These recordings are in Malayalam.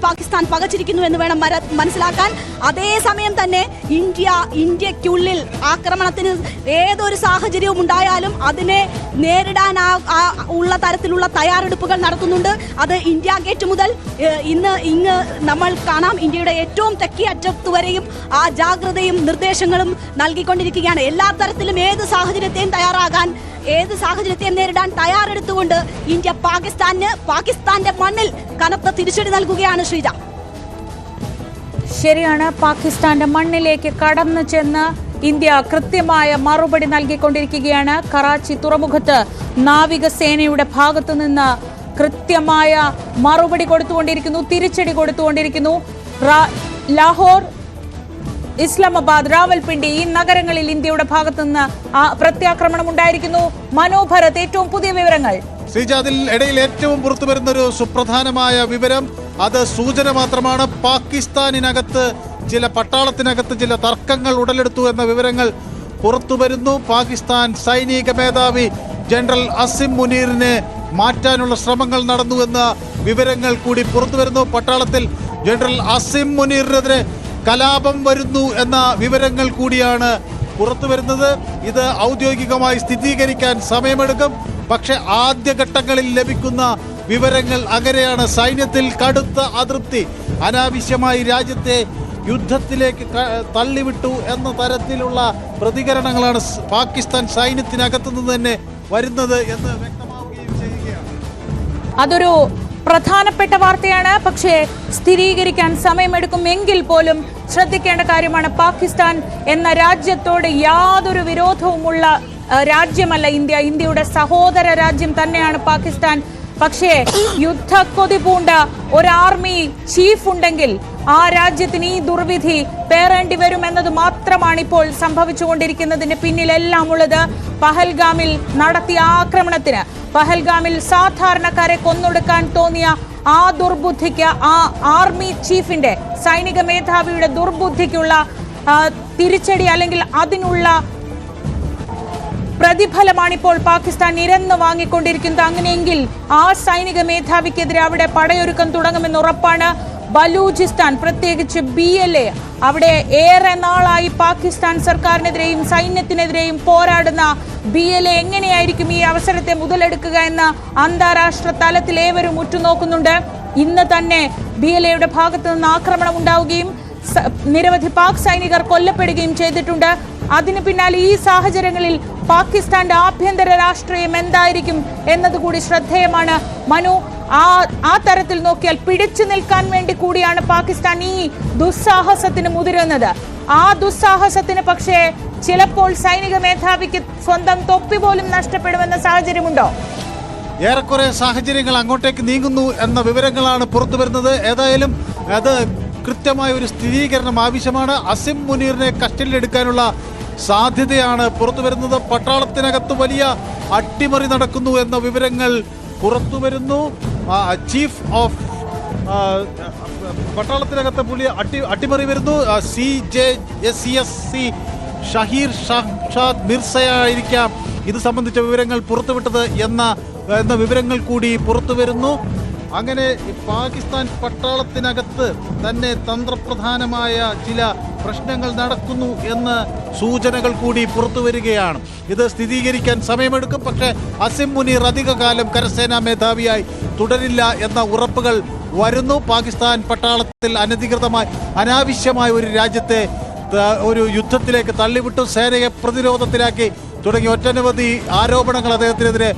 പാകിസ്ഥാൻ പകച്ചിരിക്കുന്നു എന്ന് വേണം മനസ്സിലാക്കാൻ. അതേസമയം തന്നെ ഇന്ത്യക്കുള്ളിൽ ആക്രമണത്തിന് ഏതൊരു സാഹചര്യവും ഉണ്ടായാലും അതിനെ നേരിടാൻ ഉള്ള തരത്തിലുള്ള തയ്യാറെടുപ്പുകൾ നടത്തുന്നുണ്ട്. അത് ഇന്ത്യ ഗേറ്റ് മുതൽ ഇങ്ങ് നമ്മൾ കാണാം. ഇന്ത്യയുടെ ഏറ്റവും തെക്കേ അറ്റത്ത് വരെയും ആ ജാഗ്രതയും നിർദ്ദേശങ്ങളും നൽകിക്കൊണ്ടിരിക്കുകയാണ്. എല്ലാ തരത്തിലും ഏത് സാഹചര്യത്തെയും നേരിടാൻ തയ്യാറെടുത്തുകൊണ്ട് ഇന്ത്യ പാകിസ്ഥാന്റെ മണ്ണിൽ കനത്ത തിരിച്ചടി നൽകുകയാണ്. ശ്രീജ, ശരിയാണ്. പാകിസ്ഥാന്റെ മണ്ണിലേക്ക് കടന്നു ചെന്ന് ഇന്ത്യ കൃത്യമായ മറുപടി നൽകിക്കൊണ്ടിരിക്കുകയാണ്. കറാച്ചി തുറമുഖത്ത് നാവികസേനയുടെ ഭാഗത്തു നിന്ന് കൃത്യമായ മറുപടി കൊടുത്തുകൊണ്ടിരിക്കുന്നു, തിരിച്ചടി കൊടുത്തുകൊണ്ടിരിക്കുന്നു. ലാഹോർ, ഇസ്ലാമാബാദ്, റാവൽപിണ്ടി ഈ നഗരങ്ങളിൽ ഇന്ത്യയുടെ ഭാഗത്തു നിന്ന് പ്രത്യാക്രമണം ഉണ്ടായിരിക്കുന്നു. മനോഭരത്, ഏറ്റവും പുതിയ വിവരങ്ങൾ. ശ്രീജ, അതിൽ ഇടയിൽ ഏറ്റവും പുറത്തു വരുന്നൊരു സുപ്രധാനമായ വിവരം, അത് സൂചന മാത്രമാണ്. പാകിസ്ഥാനിനകത്ത് പട്ടാളത്തിനകത്ത് ചില തർക്കങ്ങൾ ഉടലെടുത്തു എന്ന വിവരങ്ങൾ പുറത്തു വരുന്നു. പാകിസ്ഥാൻ സൈനിക മേധാവി ജനറൽ അസിം മുനീറിനെ മാറ്റാനുള്ള ശ്രമങ്ങൾ നടന്നുവെന്ന വിവരങ്ങൾ കൂടി പുറത്തു വരുന്നു. പട്ടാളത്തിൽ ജനറൽ അസിം മുനീറിനെതിരെ കലാപം വരുന്നു എന്ന വിവരങ്ങൾ കൂടിയാണ് പുറത്തു വരുന്നത്. ഇത് ഔദ്യോഗികമായി സ്ഥിരീകരിക്കാൻ സമയമെടുക്കും. പക്ഷെ ആദ്യഘട്ടങ്ങളിൽ ലഭിക്കുന്ന വിവരങ്ങൾ അങ്ങനെയാണ്. സൈന്യത്തിൽ കടുത്ത അതൃപ്തി, അനാവശ്യമായി രാജ്യത്തെ യുദ്ധത്തിലേക്ക് തള്ളിവിട്ടു എന്ന തരത്തിലുള്ള പ്രതികരണങ്ങളാണ് പാകിസ്ഥാൻ സൈന്യത്തിനകത്തു നിന്ന് തന്നെ വരുന്നത് എന്ന് വ്യക്തമാവുകയും ചെയ്യുകയാണ്. അതൊരു പ്രധാനപ്പെട്ട വാർത്തയാണ്. പക്ഷേ സ്ഥിരീകരിക്കാൻ സമയമെടുക്കുമെങ്കിൽ പോലും ശ്രദ്ധിക്കേണ്ട കാര്യമാണ്, പാകിസ്ഥാൻ എന്ന രാജ്യത്തോട് യാതൊരു വിരോധവുമുള്ള രാജ്യമല്ല ഇന്ത്യ. ഇന്ത്യയുടെ സഹോദര രാജ്യം തന്നെയാണ് പാകിസ്ഥാൻ. പക്ഷേ യുദ്ധക്കൊതി പൂണ്ട ഒരു ആർമി ചീഫ് ഉണ്ടെങ്കിൽ ആ രാജ്യത്തിന് ഈ ദുർവിധി പേറേണ്ടി വരുമെന്നത് മാത്രമാണ് ഇപ്പോൾ സംഭവിച്ചുകൊണ്ടിരിക്കുന്നതിന് പിന്നിലെല്ലാം ഉള്ളത്. പഹൽഗാമിൽ നടത്തിയ ആക്രമണത്തിന്, പഹൽഗാമിൽ സാധാരണക്കാരെ കൊന്നൊടുക്കാൻ തോന്നിയ ആ ദുർബുദ്ധിക്ക്, ആ ആർമി ചീഫിന്റെ, സൈനിക മേധാവിയുടെ ദുർബുദ്ധിക്കുള്ള തിരിച്ചടി അല്ലെങ്കിൽ അതിനുള്ള പ്രതിഫലമാണിപ്പോൾ പാകിസ്ഥാൻ നിരന്ന് വാങ്ങിക്കൊണ്ടിരിക്കുന്നത്. അങ്ങനെയെങ്കിൽ ആ സൈനിക മേധാവിക്കെതിരെ അവിടെ പടയൊരുക്കം തുടങ്ങുമെന്ന് ഉറപ്പാണ്. ബലൂചിസ്ഥാൻ, പ്രത്യേകിച്ച് BLA, അവിടെ ഏറെ നാളായി പാകിസ്ഥാൻ സർക്കാരിനെതിരെയും സൈന്യത്തിനെതിരെയും പോരാടുന്ന BLA എങ്ങനെയായിരിക്കും ഈ അവസരത്തെ മുതലെടുക്കുക എന്ന് അന്താരാഷ്ട്ര തലത്തിൽ ഏവരും ഉറ്റുനോക്കുന്നുണ്ട്. ഇന്ന് തന്നെ BLAയുടെ ഭാഗത്തു നിന്ന് ആക്രമണം ഉണ്ടാവുകയും നിരവധി പാക് സൈനികർ കൊല്ലപ്പെടുകയും ചെയ്തിട്ടുണ്ട്. അതിന് പിന്നാലെ ഈ സാഹചര്യങ്ങളിൽ പാകിസ്ഥാന്റെ ആഭ്യന്തര രാഷ്ട്രീയം എന്തായിരിക്കും എന്നതുകൂടി ശ്രദ്ധേയമാണ്. മനു, ആ തരത്തിൽ നോക്കിയാൽ പിടിച്ചു നിൽക്കാൻ വേണ്ടി കൂടിയാണ് പാകിസ്ഥാൻ ഈ ദുസ്സാഹസത്തിന് മുതിരുന്നത്. ആ ദുസ്സാഹസത്തിന് പക്ഷേ ചിലപ്പോൾ സൈനിക മേധാവിക്ക് സ്വന്തം തൊപ്പി പോലും നഷ്ടപ്പെടുമെന്ന സാഹചര്യമുണ്ടോ? ഏറെക്കുറെ സാഹചര്യങ്ങൾ അങ്ങോട്ടേക്ക് നീങ്ങുന്നു എന്ന വിവരങ്ങളാണ് പുറത്തു വരുന്നത്. ഏതായാലും അത് കൃത്യമായ ഒരു സ്ഥിരീകരണം ആവശ്യമാണ്. അസിം മുനീറിനെ കസ്റ്റഡിയിലെടുക്കാനുള്ള സാധ്യതയാണ് പുറത്തു വരുന്നത്. പട്ടാളത്തിനകത്ത് വലിയ അട്ടിമറി നടക്കുന്നു എന്ന വിവരങ്ങൾ പുറത്തു വരുന്നു. ചീഫ് ഓഫ് പട്ടാളത്തിനകത്ത് അട്ടിമറി വരുന്നു. CJSC ഷഹീർ ഷംഷാദ് മിർസയായിരിക്കാം ഇത് സംബന്ധിച്ച വിവരങ്ങൾ പുറത്തുവിട്ടത് എന്ന വിവരങ്ങൾ കൂടി പുറത്തു വരുന്നു. അങ്ങനെ പാകിസ്ഥാൻ പട്ടാളത്തിനകത്ത് തന്നെ തന്ത്രപ്രധാനമായ ചില പ്രശ്നങ്ങൾ നടക്കുന്നു എന്ന സൂചനകൾ കൂടി പുറത്തു വരികയാണ്. ഇത് സ്ഥിരീകരിക്കാൻ സമയമെടുക്കും. പക്ഷേ അസിം മുനീർ അധികകാലം കരസേനാ മേധാവിയായി തുടരില്ല എന്ന ഉറപ്പുകൾ വരുന്നു. പാകിസ്ഥാൻ പട്ടാളത്തിൽ അനധികൃതമായി അനാവശ്യമായ ഒരു രാജ്യത്തെ ഒരു യുദ്ധത്തിലേക്ക് തള്ളിവിട്ടു, സേനയെ പ്രതിരോധത്തിലാക്കി തുടങ്ങിയ ഒട്ടനവധി ആരോപണങ്ങൾ അദ്ദേഹത്തിനെതിരെ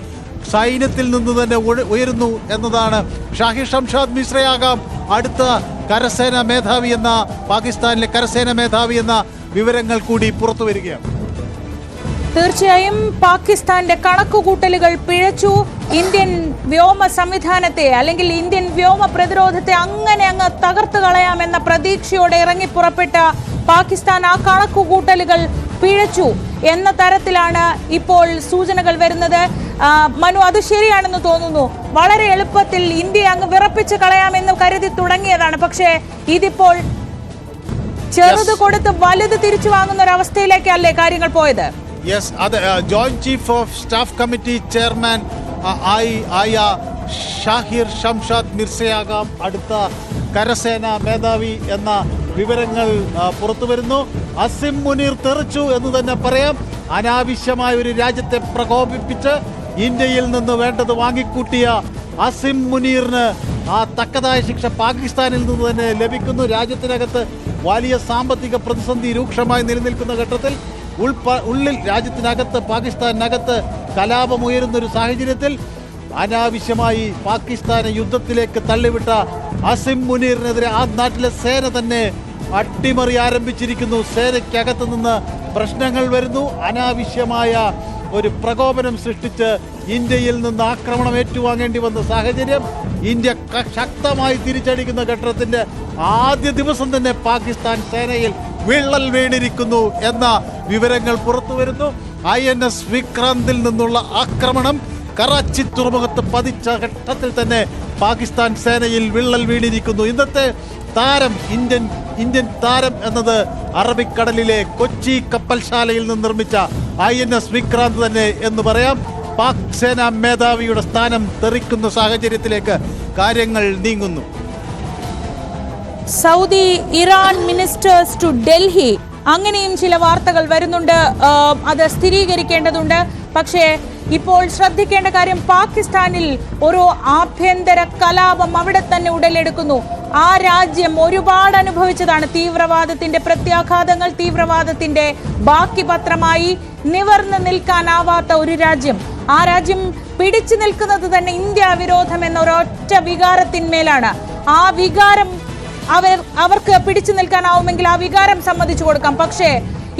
സൈന്യത്തിൽ നിന്ന് തന്നെ ഉയരുന്നു എന്നതാണ്. ഷാഹിർ ഷംഷാദ് മിശ്രയാകാം അടുത്ത കരസേനാ മേധാവി എന്ന, പാകിസ്ഥാനിലെ കരസേനാ മേധാവി എന്ന വിവരങ്ങൾ കൂടി പുറത്തു വരികയാണ്. തീർച്ചയായും പാകിസ്ഥാന്റെ കണക്കുകൂട്ടലുകൾ പിഴച്ചു. ഇന്ത്യൻ വ്യോമ സംവിധാനത്തെ അല്ലെങ്കിൽ ഇന്ത്യൻ വ്യോമ പ്രതിരോധത്തെ അങ്ങ് തകർത്തു കളയാമെന്ന പ്രതീക്ഷയോടെ ഇറങ്ങിപ്പുറപ്പെട്ട പാകിസ്ഥാൻ ആ കണക്കുകൂട്ടലുകൾ പിഴച്ചു എന്ന തരത്തിലാണ് ഇപ്പോൾ സൂചനകൾ വരുന്നത്. മനു, അത് ശരിയാണെന്ന് തോന്നുന്നു. വളരെ എളുപ്പത്തിൽ ഇന്ത്യ അങ്ങ് വിറപ്പിച്ച് കളയാമെന്ന് കരുതി തുടങ്ങിയതാണ്. പക്ഷേ ഇതിപ്പോൾ ചെറുത് കൊടുത്ത് വലുത് തിരിച്ചു വാങ്ങുന്ന ഒരു അവസ്ഥയിലേക്കല്ലേ കാര്യങ്ങൾ പോയത്? യെസ്, അത് joint chief of staff committee chairman ആയ ഷാഹിർ ഷംഷാദ് മിർസയാകാം അടുത്ത കരസേന മേധാവി എന്ന വിവരങ്ങൾ പുറത്തു വരുന്നു. അസിം മുനീർ തെറിച്ചു എന്ന് തന്നെ പറയാം. അനാവശ്യമായ ഒരു രാജ്യത്തെ പ്രകോപിപ്പിച്ച് ഇന്ത്യയിൽ നിന്ന് വേണ്ടത് വാങ്ങിക്കൂട്ടിയ അസിം മുനീറിന് തക്കതായ ശിക്ഷ പാകിസ്ഥാനിൽ നിന്ന് തന്നെ ലഭിക്കുന്നു. രാജ്യത്തിനകത്ത് വലിയ സാമ്പത്തിക പ്രതിസന്ധി രൂക്ഷമായി നിലനിൽക്കുന്ന ഘട്ടത്തിൽ ഉള്ളിൽ രാജ്യത്തിനകത്ത് പാകിസ്ഥാനകത്ത് കലാപമുയരുന്നൊരു സാഹചര്യത്തിൽ അനാവശ്യമായി പാകിസ്ഥാനെ യുദ്ധത്തിലേക്ക് തള്ളിവിട്ട അസിം മുനീറിനെതിരെ ആ നാട്ടിലെ സേന തന്നെ അട്ടിമറി ആരംഭിച്ചിരിക്കുന്നു. സേനയ്ക്കകത്ത് നിന്ന് പ്രശ്നങ്ങൾ വരുന്നു. അനാവശ്യമായ ഒരു പ്രകോപനം സൃഷ്ടിച്ച് ഇന്ത്യയിൽ നിന്ന് ആക്രമണം ഏറ്റുവാങ്ങേണ്ടി വന്ന സാഹചര്യം. ഇന്ത്യ ശക്തമായി തിരിച്ചടിക്കുന്ന ഘട്ടത്തിന്റെ ആദ്യ ദിവസം തന്നെ പാകിസ്ഥാൻ സേനയിൽ വിള്ളൽ വീണിരിക്കുന്നു എന്ന വിവരങ്ങൾ പുറത്തു വരുന്നു. INS വിക്രാന്തിൽ നിന്നുള്ള ആക്രമണം കറാച്ചി തുറമുഖത്ത് പതിച്ച ഘട്ടത്തിൽ തന്നെ പാകിസ്ഥാൻ സേനയിൽ വിള്ളൽ വീണിരിക്കുന്നു. ഇന്നത്തെ താരം ഇന്ത്യൻ താരം എന്നത് അറബിക്കടലിലെ കൊച്ചി കപ്പൽശാലയിൽ നിന്ന് നിർമ്മിച്ച INS വിക്രാന്ത് തന്നെ എന്ന് പറയാം. പാക് സേനാ മേധാവിയുടെ സ്ഥാനം തെറിക്കുന്ന സാഹചര്യത്തിലേക്ക് കാര്യങ്ങൾ നീങ്ങുന്നു. Saudi Iran ministers to Delhi, അങ്ങനെയും ചില വാർത്തകൾ വരുന്നുണ്ട്. അത് സ്ഥിരീകരിക്കേണ്ടതുണ്ട്. പക്ഷേ ഇപ്പോൾ ശ്രദ്ധിക്കേണ്ട കാര്യം, പാകിസ്ഥാനിൽ ഒരു ആഭ്യന്തര കലാപം അവിടെ തന്നെ ഉടലെടുക്കുന്നു. ആ രാജ്യം ഒരുപാട് അനുഭവിച്ചതാണ് തീവ്രവാദത്തിന്റെ പ്രത്യാഘാതങ്ങൾ. തീവ്രവാദത്തിന്റെ ബാക്കി പത്രമായി നിവർന്നു നിൽക്കാനാവാത്ത ഒരു രാജ്യം. ആ രാജ്യം പിടിച്ചു നിൽക്കുന്നത് തന്നെ ഇന്ത്യ വിരോധം എന്ന ഒരൊറ്റ വികാരത്തിന്മേലാണ്. ആ വികാരം അവർക്ക് പിടിച്ചു നിൽക്കാനാവുമെങ്കിൽ ആ വികാരം സമ്മതിച്ചു കൊടുക്കാം. പക്ഷേ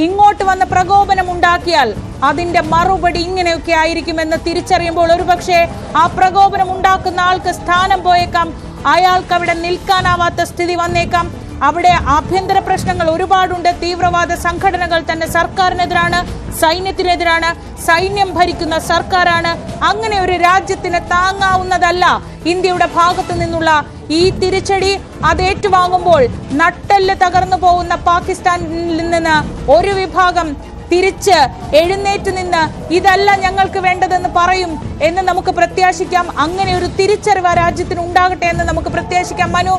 ഇങ്ങോട്ട് വന്ന പ്രകോപനം ഉണ്ടാക്കിയാൽ അതിന്റെ മറുപടി ഇങ്ങനെയൊക്കെ ആയിരിക്കുമെന്ന് തിരിച്ചറിയുമ്പോൾ ഒരുപക്ഷെ ആ പ്രകോപനം ഉണ്ടാക്കുന്ന ആൾക്ക് സ്ഥാനം പോയേക്കാം. അയാൾക്ക് അവിടെ നിൽക്കാനാവാത്ത സ്ഥിതി വന്നേക്കാം. അവിടെ ആഭ്യന്തര പ്രശ്നങ്ങൾ ഒരുപാടുണ്ട്. തീവ്രവാദ സംഘടനകൾ തന്നെ സർക്കാരിനെതിരാണ്, സൈന്യത്തിനെതിരാണ്. സൈന്യം ഭരിക്കുന്ന സർക്കാരാണ്. അങ്ങനെ ഒരു രാജ്യത്തിന് താങ്ങാവുന്നതല്ല ഇന്ത്യയുടെ ഭാഗത്തു നിന്നുള്ള ഈ തിരിച്ചടി. അത് ഏറ്റുവാങ്ങുമ്പോൾ നട്ടെല്ല് തകർന്നു പോകുന്ന പാകിസ്ഥാനിൽ നിന്ന് ഒരു വിഭാഗം തിരിച്ച് എഴുന്നേറ്റ് നിന്ന് ഇതല്ല ഞങ്ങൾക്ക് വേണ്ടതെന്ന് പറയും എന്ന് നമുക്ക് പ്രത്യാശിക്കാം. അങ്ങനെ ഒരു തിരിച്ചറിവ് രാജ്യത്തിന് ഉണ്ടാകട്ടെ എന്ന് നമുക്ക് പ്രത്യാശിക്കാം. മനു,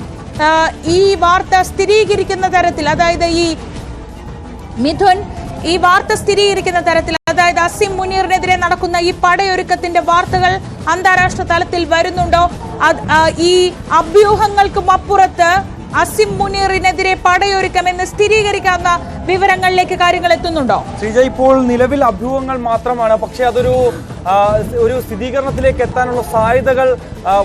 ഈ വാർത്ത സ്ഥിരീകരിക്കുന്ന തരത്തിൽ, അതായത് ഈ മിഥുൻ, ഈ വാർത്ത സ്ഥിരീകരിക്കുന്ന തരത്തിൽ, അതായത് അസിം മുനീറിനെതിരെ നടക്കുന്ന ഈ പടയൊരുക്കത്തിന്റെ വാർത്തകൾ അന്താരാഷ്ട്ര തലത്തിൽ വരുന്നുണ്ടോ? ഈ അഭ്യൂഹങ്ങൾക്കും അപ്പുറത്ത് അസിം മുനീറിനെതിരെ പടയൊരുക്കമെന്ന് സ്ഥിരീകരിക്കാവുന്ന വിവരങ്ങളിലേക്ക് കാര്യങ്ങൾ എത്തുന്നുണ്ടോ? ശ്രീജ, ഇപ്പോൾ നിലവിൽ അഭ്യൂഹങ്ങൾ മാത്രമാണ്. പക്ഷേ അതൊരു സ്ഥിരീകരണത്തിലേക്ക് എത്താനുള്ള സാധ്യതകൾ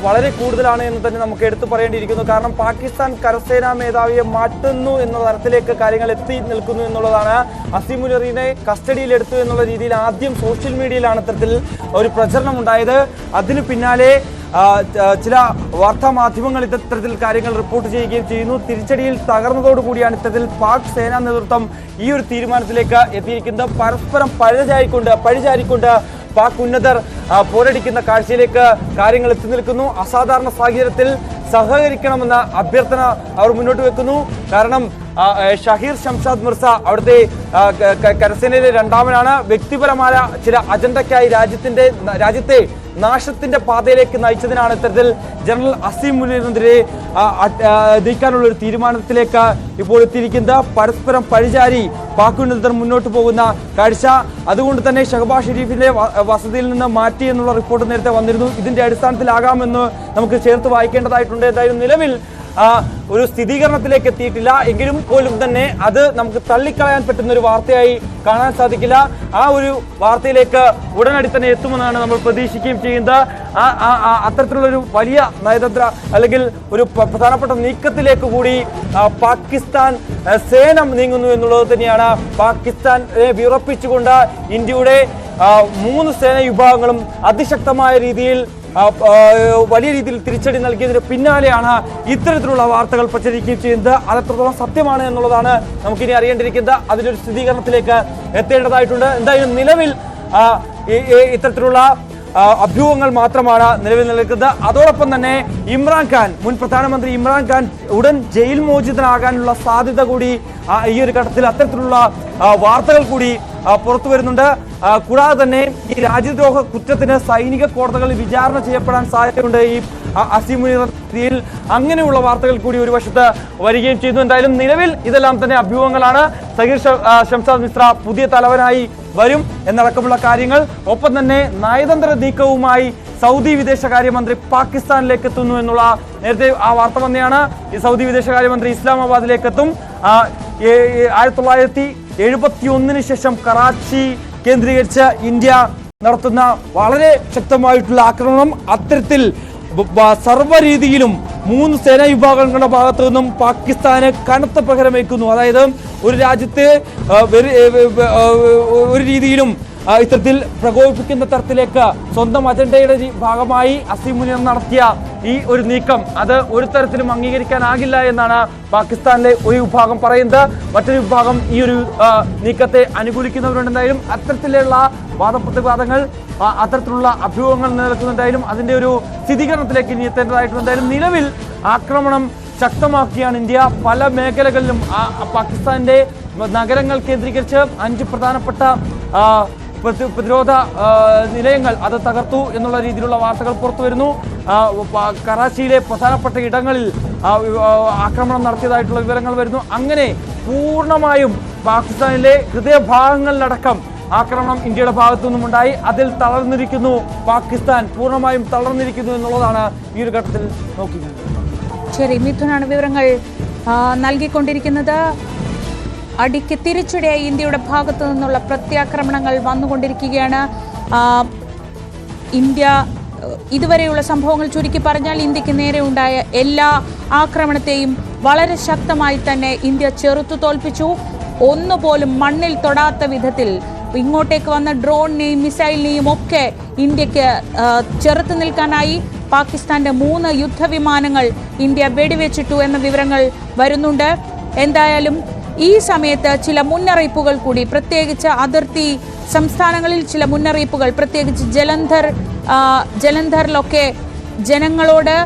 വളരെ കൂടുതലാണ് എന്ന് തന്നെ നമുക്ക് എടുത്തു പറയേണ്ടിയിരിക്കുന്നു. കാരണം പാകിസ്ഥാൻ കരസേനാ മേധാവിയെ മാറ്റുന്നു എന്ന തരത്തിലേക്ക് കാര്യങ്ങൾ എത്തി നിൽക്കുന്നു എന്നുള്ളതാണ്. അസിം മുനീറിനെ കസ്റ്റഡിയിലെടുത്തു എന്നുള്ള രീതിയിൽ ആദ്യം സോഷ്യൽ മീഡിയയിലാണ് ഇത്തരത്തിൽ ഒരു പ്രചരണം ഉണ്ടായത്. അതിനു പിന്നാലെ ചില വാർത്താ മാധ്യമങ്ങൾ ഇത്തരത്തിൽ കാര്യങ്ങൾ റിപ്പോർട്ട് ചെയ്യുകയും ചെയ്യുന്നു. തിരിച്ചടിയിൽ തകർന്നതോടുകൂടിയാണ് ഇത്തരത്തിൽ പാക് സേനാ നേതൃത്വം ഈ ഒരു തീരുമാനത്തിലേക്ക് എത്തിയിരിക്കുന്നത്. പരസ്പരം പഴിചാരിക്കൊണ്ട് പാക് ഉന്നതർ പോരടിക്കുന്ന കാഴ്ചയിലേക്ക് കാര്യങ്ങൾ എത്തി നിൽക്കുന്നു. അസാധാരണ സാഹചര്യത്തിൽ സഹകരിക്കണമെന്ന അഭ്യർത്ഥന അവർ മുന്നോട്ട് വെക്കുന്നു. കാരണം ഷഹീർ ഷംഷാദ് മിർസ അവിടുത്തെ കരസേനയിലെ രണ്ടാമനാണ്. വ്യക്തിപരമായ ചില അജണ്ടയ്ക്കായി രാജ്യത്തെ നാശത്തിന്റെ പാതയിലേക്ക് നയിച്ചതിനാണ് ഇത്തരത്തിൽ ജനറൽ അസിം മുനീറിനെതിരെ നീക്കാനുള്ള ഒരു തീരുമാനത്തിലേക്ക് ഇപ്പോൾ എത്തിയിരിക്കുന്നത്. പരസ്പരം പഴിചാരി പാക് ഉന്നതർ മുന്നോട്ട് പോകുന്ന കാഴ്ച. അതുകൊണ്ട് തന്നെ ഷഹബാസ് ഷെരീഫിന്റെ വസതിയിൽ നിന്ന് മാറ്റി എന്നുള്ള റിപ്പോർട്ട് നേരത്തെ വന്നിരുന്നു. ഇതിന്റെ അടിസ്ഥാനത്തിലാകാമെന്ന് നമുക്ക് ചേർത്ത് വായിക്കേണ്ടതായിട്ടുണ്ട്. എന്തായാലും നിലവിൽ ഒരു സ്ഥിരീകരണത്തിലേക്ക് എത്തിയിട്ടില്ല. എങ്കിലും പോലും തന്നെ അത് നമുക്ക് തള്ളിക്കളയാൻ പറ്റുന്ന ഒരു വാർത്തയായി കാണാൻ സാധിക്കില്ല. ആ ഒരു വാർത്തയിലേക്ക് ഉടനടി തന്നെ എത്തുമെന്നാണ് നമ്മൾ പ്രതീക്ഷിക്കുകയും ചെയ്യുന്നത്. അത്തരത്തിലുള്ളൊരു വലിയ നയതന്ത്ര അല്ലെങ്കിൽ ഒരു പ്രധാനപ്പെട്ട നീക്കത്തിലേക്ക് കൂടി പാകിസ്ഥാൻ സേന നീങ്ങുന്നു എന്നുള്ളത് തന്നെയാണ്. പാകിസ്ഥാനെ വിറപ്പിച്ചുകൊണ്ട് ഇന്ത്യയുടെ 3 സേനാ വിഭാഗങ്ങളും അതിശക്തമായ രീതിയിൽ വലിയ രീതിയിൽ തിരിച്ചടി നൽകിയതിന് പിന്നാലെയാണ് ഇത്തരത്തിലുള്ള വാർത്തകൾ പ്രചരിക്കുകയും ചെയ്യുന്നത്. അതെത്രത്തോളം സത്യമാണ് എന്നുള്ളതാണ് നമുക്കിനി അറിയേണ്ടിയിരിക്കുന്നത്. അതിലൊരു സ്ഥിരീകരണത്തിലേക്ക് എത്തേണ്ടതായിട്ടുണ്ട്. എന്തായാലും നിലവിൽ ഇത്തരത്തിലുള്ള അഭ്യൂഹങ്ങൾ മാത്രമാണ് നിലവിൽ നിൽക്കുന്നത്. അതോടൊപ്പം തന്നെ മുൻ പ്രധാനമന്ത്രി ഇമ്രാൻഖാൻ ഉടൻ ജയിൽ മോചിതനാകാനുള്ള സാധ്യത കൂടി ഈ ഒരു ഘട്ടത്തിൽ അത്തരത്തിലുള്ള വാർത്തകൾ കൂടി പുറത്തു വരുന്നുണ്ട്. കൂടാതെ തന്നെ ഈ രാജ്യദ്രോഹ കുറ്റത്തിന് സൈനിക കോടതികളിൽ വിചാരണ ചെയ്യപ്പെടാൻ സാധ്യതയുണ്ട് ഈ അസീം മുനീർ. അങ്ങനെയുള്ള വാർത്തകൾ കൂടി ഒരു വശത്ത് വരികയും ചെയ്യുന്നു. എന്തായാലും നിലവിൽ ഇതെല്ലാം തന്നെ അഭ്യൂഹങ്ങളാണ്. സഹീർ ഷംഷാദ് മിശ്ര പുതിയ തലവനായി വരും എന്നടക്കമുള്ള കാര്യങ്ങൾ. ഒപ്പം തന്നെ നയതന്ത്ര നീക്കവുമായി സൗദി വിദേശകാര്യമന്ത്രി പാകിസ്ഥാനിലേക്ക് എത്തുന്നു എന്നുള്ള നേരത്തെ ആ വാർത്ത വന്നെയാണ്. ഈ സൗദി വിദേശകാര്യമന്ത്രി ഇസ്ലാമാബാദിലേക്ക് എത്തും. 1971 ശേഷം കറാച്ചി കേന്ദ്രീകരിച്ച് ഇന്ത്യ നടത്തുന്ന വളരെ ശക്തമായിട്ടുള്ള ആക്രമണം, അത്തരത്തിൽ സർവ്വരീതിയിലും 3 സേനാ വിഭാഗങ്ങളുടെ ഭാഗത്തു നിന്നും പാകിസ്ഥാന് കനത്ത പ്രഹരമേൽക്കുന്നു. അതായത് ഒരു രാജ്യത്തെ ഒരു രീതിയിലും ഇത്തരത്തിൽ പ്രകോപിപ്പിക്കുന്ന തരത്തിലേക്ക് സ്വന്തം അജണ്ടയുടെ ഭാഗമായി അസീം മുനീർ നടത്തിയ ഈ ഒരു നീക്കം അത് ഒരു തരത്തിലും അംഗീകരിക്കാനാകില്ല എന്നാണ് പാകിസ്ഥാനിലെ ഒരു വിഭാഗം പറയുന്നത്. മറ്റൊരു വിഭാഗം ഈ ഒരു നീക്കത്തെ അനുകൂലിക്കുന്നവരുണ്ടെന്നായാലും അത്തരത്തിലുള്ള വാദപ്രതിവാദങ്ങൾ, അത്തരത്തിലുള്ള അഭ്യൂഹങ്ങൾ നിലനിൽക്കുന്നുണ്ടായാലും അതിന്റെ ഒരു സ്ഥിരീകരണത്തിലേക്ക് ഇനി എത്തേണ്ടതായിട്ടുണ്ടായാലും നിലവിൽ ആക്രമണം ശക്തമാക്കിയാണ് ഇന്ത്യ. പല മേഖലകളിലും പാകിസ്ഥാന്റെ നഗരങ്ങൾ കേന്ദ്രീകരിച്ച് 5 പ്രധാനപ്പെട്ട പ്രതിരോധ നിലയങ്ങൾ അത് തകർത്തു എന്നുള്ള രീതിയിലുള്ള വാർത്തകൾ പുറത്തു വരുന്നു. കറാച്ചിയിലെ പ്രധാനപ്പെട്ട ഇടങ്ങളിൽ ആക്രമണം നടത്തിയതായിട്ടുള്ള വിവരങ്ങൾ വരുന്നു. അങ്ങനെ പൂർണ്ണമായും പാകിസ്ഥാനിലെ ഹൃദയഭാഗങ്ങളിലടക്കം ആക്രമണം ഇന്ത്യയുടെ ഭാഗത്തു നിന്നുമുണ്ടായി. അതിൽ തളർന്നിരിക്കുന്നു പാകിസ്ഥാൻ, പൂർണ്ണമായും തളർന്നിരിക്കുന്നു എന്നുള്ളതാണ് ഈ ഒരു ഘട്ടത്തിൽ നോക്കിക്കുന്നത്. ശരി, മിഥുനാണ് വിവരങ്ങൾ നൽകിക്കൊണ്ടിരിക്കുന്നത്. അടിക്ക് തിരിച്ചടിയായി ഇന്ത്യയുടെ ഭാഗത്തു നിന്നുള്ള പ്രത്യാക്രമണങ്ങൾ വന്നുകൊണ്ടിരിക്കുകയാണ്. ഇന്ത്യ ഇതുവരെയുള്ള സംഭവങ്ങൾ ചുരുക്കി പറഞ്ഞാൽ ഇന്ത്യക്ക് നേരെ ഉണ്ടായ എല്ലാ ആക്രമണത്തെയും വളരെ ശക്തമായി തന്നെ ഇന്ത്യ ചെറുത്തു തോൽപ്പിച്ചു. ഒന്നുപോലും മണ്ണിൽ തൊടാത്ത വിധത്തിൽ ഇങ്ങോട്ടേക്ക് വന്ന ഡ്രോണിനെയും മിസൈലിനെയും ഒക്കെ ഇന്ത്യക്ക് ചെറുത്തു നിൽക്കാനായി. പാകിസ്ഥാന്റെ 3 യുദ്ധവിമാനങ്ങൾ ഇന്ത്യ വെടിവെച്ചിട്ടു എന്ന വിവരങ്ങൾ വരുന്നുണ്ട്. എന്തായാലും ഈ സമയത്ത് ചില മുന്നറിയിപ്പുകൾ കൂടി, പ്രത്യേകിച്ച് അതിർത്തി സംസ്ഥാനങ്ങളിൽ ചില മുന്നറിയിപ്പുകൾ, പ്രത്യേകിച്ച് ജലന്ധറിലൊക്കെ ജനങ്ങളോട്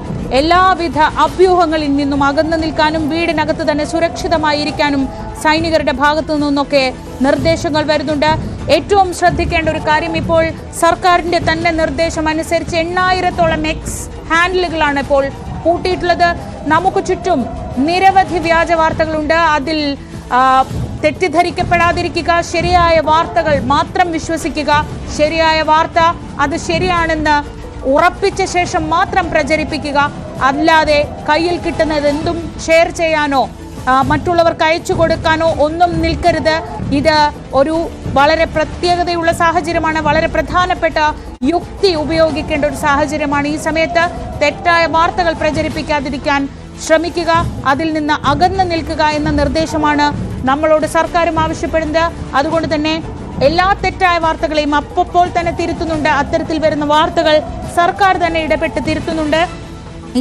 എല്ലാവിധ അഭ്യൂഹങ്ങളിൽ നിന്നും അകന്നു നിൽക്കാനും വീടിനകത്ത് തന്നെ സുരക്ഷിതമായിരിക്കാനും സൈനികരുടെ ഭാഗത്തു നിന്നൊക്കെ നിർദ്ദേശങ്ങൾ വരുന്നുണ്ട്. ഏറ്റവും ശ്രദ്ധിക്കേണ്ട ഒരു കാര്യം, ഇപ്പോൾ സർക്കാരിന്റെ തന്നെ നിർദ്ദേശം അനുസരിച്ച് 8000-ഓളം എക്സ് ഹാൻഡിലുകളാണ് ഇപ്പോൾ പൂട്ടിയിട്ടുള്ളത്. നമുക്ക് ചുറ്റും നിരവധി വ്യാജ വാർത്തകളുണ്ട്. അതിൽ തെറ്റിദ്ധരിക്കപ്പെടാതിരിക്കുക, ശരിയായ വാർത്തകൾ മാത്രം വിശ്വസിക്കുക. ശരിയായ വാർത്ത അത് ശരിയാണെന്ന് ഉറപ്പിച്ച ശേഷം മാത്രം പ്രചരിപ്പിക്കുക. അല്ലാതെ കയ്യിൽ കിട്ടുന്നത് എന്തും ഷെയർ ചെയ്യാനോ മറ്റുള്ളവർക്ക് അയച്ചു കൊടുക്കാനോ ഒന്നും നിൽക്കരുത്. ഇത് ഒരു വളരെ പ്രത്യേകതയുള്ള സാഹചര്യമാണ്. വളരെ പ്രധാനപ്പെട്ട യുക്തി ഉപയോഗിക്കേണ്ട ഒരു സാഹചര്യമാണ്. ഈ സമയത്ത് തെറ്റായ വാർത്തകൾ പ്രചരിപ്പിക്കാതിരിക്കാൻ ശ്രമിക്കുക, അതിൽ നിന്ന് അകന്നു നിൽക്കുക എന്ന നിർദ്ദേശമാണ് നമ്മളോട് സർക്കാരും ആവശ്യപ്പെടുന്നത്. അതുകൊണ്ട് തന്നെ എല്ലാ തെറ്റായ വാർത്തകളെയും അപ്പോൾ തന്നെ തിരുത്തുന്നുണ്ട്. അത്തരത്തിൽ വരുന്ന വാർത്തകൾ സർക്കാർ തന്നെ ഇടപെട്ട് തിരുത്തുന്നുണ്ട്.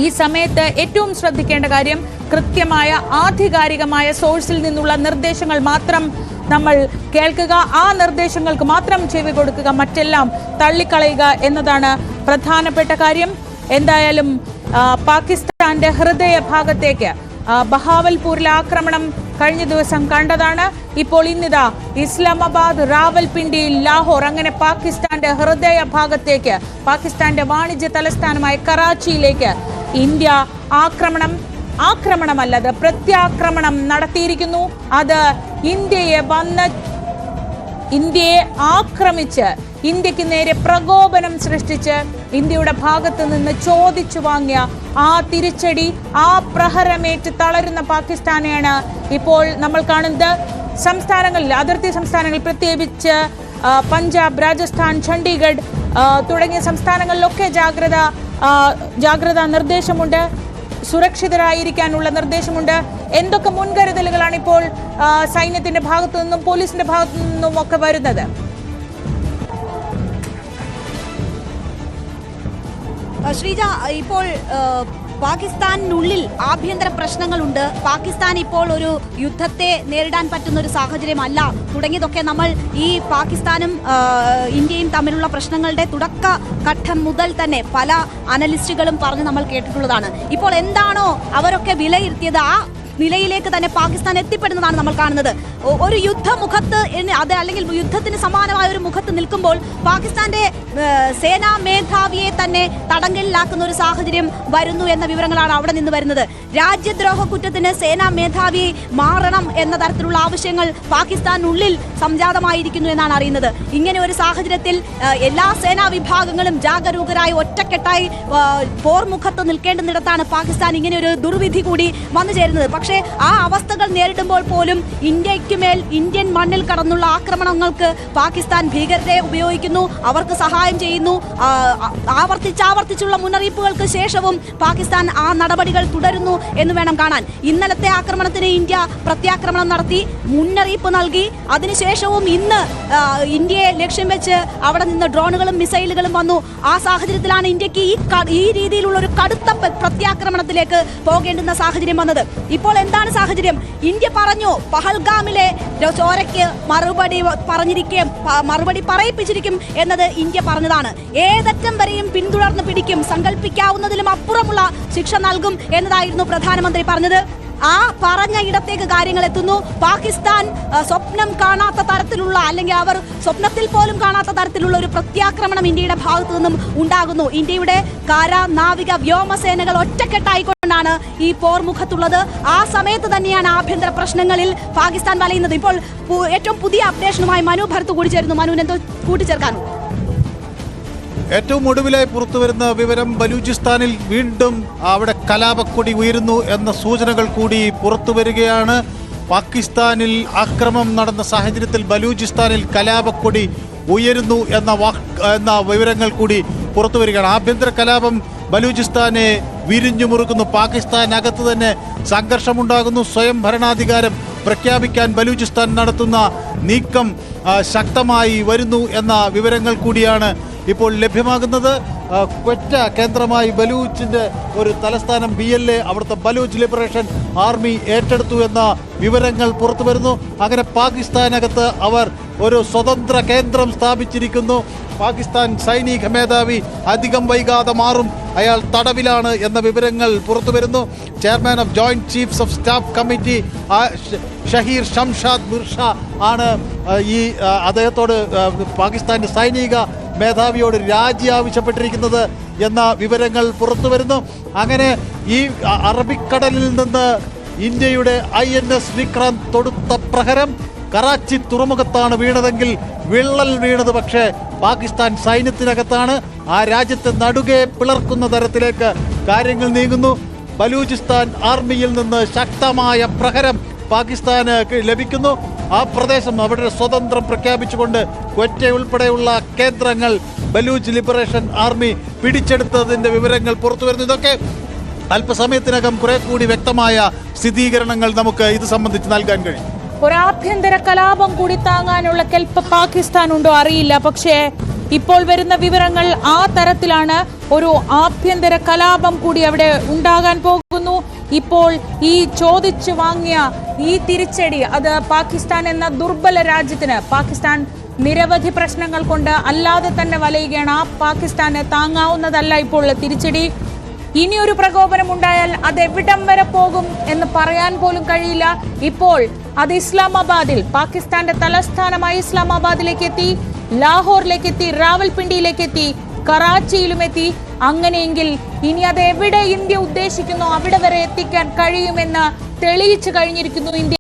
ഈ സമയത്ത് ഏറ്റവും ശ്രദ്ധിക്കേണ്ട കാര്യം, കൃത്യമായ ആധികാരികമായ സോഴ്സിൽ നിന്നുള്ള നിർദ്ദേശങ്ങൾ മാത്രം നമ്മൾ കേൾക്കുക, ആ നിർദ്ദേശങ്ങൾക്ക് മാത്രം ചെവി കൊടുക്കുക, മറ്റെല്ലാം തള്ളിക്കളയുക എന്നതാണ് പ്രധാനപ്പെട്ട കാര്യം. എന്തായാലും പാകിസ്ഥാന്റെ ഹൃദയഭാഗത്തേക്ക് ബഹാവൽപൂരിലെ ആക്രമണം കഴിഞ്ഞ ദിവസം കണ്ടതാണ്. ഇപ്പോൾ ഇന്നിതാ ഇസ്ലാമാബാദ്, റാവൽപിണ്ടി, ലാഹോർ, അങ്ങനെ പാകിസ്ഥാന്റെ ഹൃദയഭാഗത്തേക്ക്, പാകിസ്ഥാന്റെ വാണിജ്യ തലസ്ഥാനമായ കറാച്ചിയിലേക്ക് ഇന്ത്യ ആക്രമണമല്ലത് പ്രത്യാക്രമണം നടത്തിയിരിക്കുന്നു. അത് ഇന്ത്യയെ ആക്രമിച്ച് ഇന്ത്യക്ക് നേരെ പ്രകോപനം സൃഷ്ടിച്ച് ഇന്ത്യയുടെ ഭാഗത്ത് നിന്ന് ചോദിച്ചു വാങ്ങിയ ആ തിരിച്ചടി, ആ പ്രഹരമേറ്റ് തളരുന്ന പാകിസ്ഥാനെയാണ് ഇപ്പോൾ നമ്മൾ കാണുന്നത്. സംസ്ഥാനങ്ങളിൽ, അതിർത്തി സംസ്ഥാനങ്ങളിൽ, പ്രത്യേകിച്ച് പഞ്ചാബ്, രാജസ്ഥാൻ, ചണ്ഡീഗഡ് തുടങ്ങിയ സംസ്ഥാനങ്ങളിലൊക്കെ ജാഗ്രതാ നിർദ്ദേശമുണ്ട്, സുരക്ഷിതരായിരിക്കാനുള്ള നിർദ്ദേശമുണ്ട്. എന്തൊക്കെ മുൻകരുതലുകളാണ് ഇപ്പോൾ സൈന്യത്തിന്റെ ഭാഗത്തു നിന്നും പോലീസിന്റെ ഭാഗത്തു നിന്നും ഒക്കെ വരുന്നത്? ശ്രീജ, ഇപ്പോൾ പാകിസ്ഥാനുള്ളിൽ ആഭ്യന്തര പ്രശ്നങ്ങളുണ്ട്. പാകിസ്ഥാൻ ഇപ്പോൾ ഒരു യുദ്ധത്തെ നേരിടാൻ പറ്റുന്ന ഒരു സാഹചര്യമല്ല തുടങ്ങിയതൊക്കെ നമ്മൾ ഈ പാകിസ്ഥാനും ഇന്ത്യയും തമ്മിലുള്ള പ്രശ്നങ്ങളുടെ തുടക്കഘട്ടം മുതൽ തന്നെ പല അനലിസ്റ്റുകളും പറഞ്ഞ് നമ്മൾ കേട്ടിട്ടുള്ളതാണ്. ഇപ്പോൾ എന്താണോ അവരൊക്കെ വിലയിരുത്തിയത്, ആ നിലയിലേക്ക് തന്നെ പാകിസ്ഥാൻ എത്തിപ്പെടുന്നതാണ് നമ്മൾ കാണുന്നത്. ഒരു യുദ്ധമുഖത്ത് അത് അല്ലെങ്കിൽ യുദ്ധത്തിന് സമാനമായ ഒരു മുഖത്ത് നിൽക്കുമ്പോൾ പാകിസ്ഥാന്റെ സേനാ മേധാവിയെ തന്നെ തടങ്കലിലാക്കുന്ന ഒരു സാഹചര്യം വരുന്നു എന്ന വിവരങ്ങളാണ് അവിടെ നിന്ന് വരുന്നത്. രാജ്യദ്രോഹ കുറ്റത്തിന് സേനാ മേധാവി മാറണം എന്ന തരത്തിലുള്ള ആവശ്യങ്ങൾ പാകിസ്ഥാനുള്ളിൽ സംജാതമായിരിക്കുന്നു എന്നാണ് അറിയുന്നത്. ഇങ്ങനെ ഒരു സാഹചര്യത്തിൽ എല്ലാ സേനാ വിഭാഗങ്ങളും ജാഗരൂകരായി ഒറ്റക്കെട്ടായി പോർമുഖത്ത് നിൽക്കേണ്ടുന്നിടത്താണ് പാകിസ്ഥാൻ ഇങ്ങനെ ഒരു ദുർവിധി കൂടി വന്നു ചേരുന്നത്. പക്ഷേ ആ അവസ്ഥകൾ നേരിടുമ്പോൾ പോലും ഇന്ത്യയ്ക്കുമേൽ ഇന്ത്യൻ മണ്ണിൽ കടന്നുള്ള ആക്രമണങ്ങൾക്ക് പാകിസ്ഥാൻ ഭീകരരെ ഉപയോഗിക്കുന്നു, അവർക്ക് സഹായം ചെയ്യുന്നു. ആവർത്തിച്ചുള്ള മുന്നറിയിപ്പുകൾക്ക് ശേഷവും പാകിസ്ഥാൻ ആ നടപടികൾ തുടരുന്നു എന്ന് വേണം കാണാൻ. ഇന്നലത്തെ ആക്രമണത്തിന് ഇന്ത്യ പ്രത്യാക്രമണം നടത്തി, മുന്നറിയിപ്പ് നൽകി. അതിനുശേഷവും ഇന്ന് ഇന്ത്യയെ ലക്ഷ്യം വെച്ച് അവിടെ നിന്ന് ഡ്രോണുകളും മിസൈലുകളും വന്നു. ആ സാഹചര്യത്തിലാണ് ഇന്ത്യക്ക് ഈ രീതിയിലുള്ള ഒരു കടുത്ത പ്രത്യാക്രമണത്തിലേക്ക് പോകേണ്ടുന്ന സാഹചര്യം വന്നത്. ഇപ്പോൾ എന്താണ് സാഹചര്യം? ഇന്ത്യ പറഞ്ഞു പഹൽഗാമിലെ ചോരയ്ക്ക് മറുപടി പറയിപ്പിച്ചിരിക്കും എന്നത് ഇന്ത്യ പറഞ്ഞതാണ്. ഏതറ്റം വരെയും പിന്തുടർന്ന് പിടിക്കും, സങ്കല്പിക്കാവുന്നതിലും അപ്പുറമുള്ള ശിക്ഷ നൽകും എന്നതായിരുന്നു പ്രധാനമന്ത്രി പറഞ്ഞത്. ആ പറഞ്ഞ ഇടത്തേക്ക് കാര്യങ്ങൾ എത്തുന്നു. പാകിസ്ഥാൻ സ്വപ്നം കാണാത്ത തരത്തിലുള്ള, അല്ലെങ്കിൽ അവർ സ്വപ്നത്തിൽ പോലും കാണാത്ത തരത്തിലുള്ള ഒരു പ്രത്യാക്രമണം ഇന്ത്യയുടെ ഭാഗത്തു നിന്നും ഉണ്ടാകുന്നു. ഇന്ത്യയുടെ കര, നാവിക, വ്യോമസേനകൾ ഒറ്റക്കെട്ടായിക്കൊണ്ടാണ് ഈ പോർമുഖത്തുള്ളത്. ആ സമയത്ത് തന്നെയാണ് ആഭ്യന്തര പ്രശ്നങ്ങളിൽ പാകിസ്ഥാൻ വലയുന്നത്. ഇപ്പോൾ ഏറ്റവും പുതിയ അപ്ഡേഷനുമായി മനു ഭരത് കൂടി ചേരുന്നു. മനുവിന് എന്തോ കൂട്ടിച്ചേർക്കാനോ? ഏറ്റവും ഒടുവിലായി പുറത്തുവരുന്ന വിവരം, ബലൂചിസ്ഥാനിൽ വീണ്ടും അവിടെ കലാപക്കൊടി ഉയരുന്നു എന്ന സൂചനകൾ കൂടി പുറത്തു വരികയാണ്. പാകിസ്ഥാനിൽ ആക്രമണം നടന്ന സാഹചര്യത്തിൽ ബലൂചിസ്ഥാനിൽ കലാപക്കൊടി ഉയരുന്നു എന്ന വിവരങ്ങൾ കൂടി പുറത്തു വരികയാണ്. ആഭ്യന്തര കലാപം ബലൂചിസ്ഥാനെ വിരിഞ്ഞു മുറുക്കുന്നു. പാകിസ്ഥാനകത്ത് തന്നെ സംഘർഷമുണ്ടാകുന്നു. സ്വയം ഭരണാധികാരം പ്രഖ്യാപിക്കാൻ ബലൂചിസ്ഥാൻ നടത്തുന്ന നീക്കം ശക്തമായി വരുന്നു എന്ന വിവരങ്ങൾ കൂടിയാണ് ഇപ്പോൾ ലഭ്യമാകുന്നത്. ക്വറ്റ കേന്ദ്രമായി ബലൂച്ചിന്റെ ഒരു തലസ്ഥാനം BLA, അവിടുത്തെ ബലൂച്ച് ലിബറേഷൻ ആർമി ഏറ്റെടുത്തു എന്ന വിവരങ്ങൾ പുറത്തു വരുന്നു. അങ്ങനെ പാകിസ്ഥാനകത്ത് അവർ ഒരു സ്വതന്ത്ര കേന്ദ്രം സ്ഥാപിച്ചിരിക്കുന്നു. പാകിസ്ഥാൻ സൈനിക മേധാവി അധികം വൈകാതെ മാറും, അയാൾ തടവിലാണ് എന്ന വിവരങ്ങൾ പുറത്തു വരുന്നു. Chairman of joint chiefs of staff committee Shaheer Shamshad Mirsha ആണ് അദ്ദേഹത്തോട് പാകിസ്ഥാന്റെ സൈനിക മേധാവിയോട് രാജി ആവശ്യപ്പെട്ടിരിക്കുന്നത് എന്ന വിവരങ്ങൾ പുറത്തു വരുന്നു. അങ്ങനെ ഈ അറബിക്കടലിൽ നിന്ന് ഇന്ത്യയുടെ INS വിക്രാന്ത് തൊടുത്ത പ്രഹരം കറാച്ചി തുറമുഖത്താണ് വീണതെങ്കിൽ വിള്ളൽ വീണത് പക്ഷേ പാകിസ്ഥാൻ സൈന്യത്തിനകത്താണ്. ആ രാജ്യത്തെ നടുകെ പിളർക്കുന്ന തരത്തിലേക്ക് കാര്യങ്ങൾ നീങ്ങുന്നു. ബലൂചിസ്ഥാൻ ആർമിയിൽ നിന്ന് ശക്തമായ പ്രഹരം പാകിസ്ഥാന് ലഭിക്കുന്നു. ആ പ്രദേശം അവരുടെ സ്വതന്ത്രം പ്രഖ്യാപിച്ചുകൊണ്ട് ക്വറ്റ ഉൾപ്പെടെയുള്ള കേന്ദ്രങ്ങൾ ബലൂച്ച് ലിബറേഷൻ ആർമി പിടിച്ചെടുത്തതിന്റെ വിവരങ്ങൾ പുറത്തു വരുന്നു. ഇതൊക്കെ അല്പസമയത്തിനകം കുറെ കൂടി വ്യക്തമായ സ്ഥിരീകരണങ്ങൾ നമുക്ക് ഇത് സംബന്ധിച്ച് നൽകാൻ കഴിയും. ഒരു ആഭ്യന്തര കലാപം കൂടി താങ്ങാനുള്ള കെൽപ്പ് പാകിസ്ഥാനുണ്ടോ അറിയില്ല. പക്ഷേ ഇപ്പോൾ വരുന്ന വിവരങ്ങൾ ആ തരത്തിലാണ്. ഒരു ആഭ്യന്തര കലാപം കൂടി അവിടെ ഉണ്ടാകാൻ പോകുന്നു. ഇപ്പോൾ ഈ ചോദിച്ചു വാങ്ങിയ ഈ തിരിച്ചടി അത് പാകിസ്ഥാൻ എന്ന ദുർബല രാജ്യത്തിന്, പാകിസ്ഥാൻ നിരവധി പ്രശ്നങ്ങൾ കൊണ്ട് അല്ലാതെ തന്നെ വലയുകയാണ്. ആ പാകിസ്ഥാന് താങ്ങാവുന്നതല്ല ഇപ്പോൾ തിരിച്ചടി. ഇനിയൊരു പ്രകോപനം ഉണ്ടായാൽ അത് എവിടം വരെ പോകും എന്ന് പറയാൻ പോലും കഴിയില്ല. ഇപ്പോൾ അത് ഇസ്ലാമാബാദിൽ, പാകിസ്ഥാന്റെ തലസ്ഥാനമായ ഇസ്ലാമാബാദിലേക്ക് എത്തി, ലാഹോറിലേക്ക് എത്തി, റാവൽപിണ്ടിയിലേക്ക് എത്തി, കറാച്ചിയിലും എത്തി. അങ്ങനെയെങ്കിൽ ഇനി അത് എവിടെ ഇന്ത്യ ഉദ്ദേശിക്കുന്നു അവിടെ വരെ എത്തിക്കാൻ കഴിയുമെന്ന് തെളിയിച്ചു കഴിഞ്ഞിരിക്കുന്നു ഇന്ത്യ.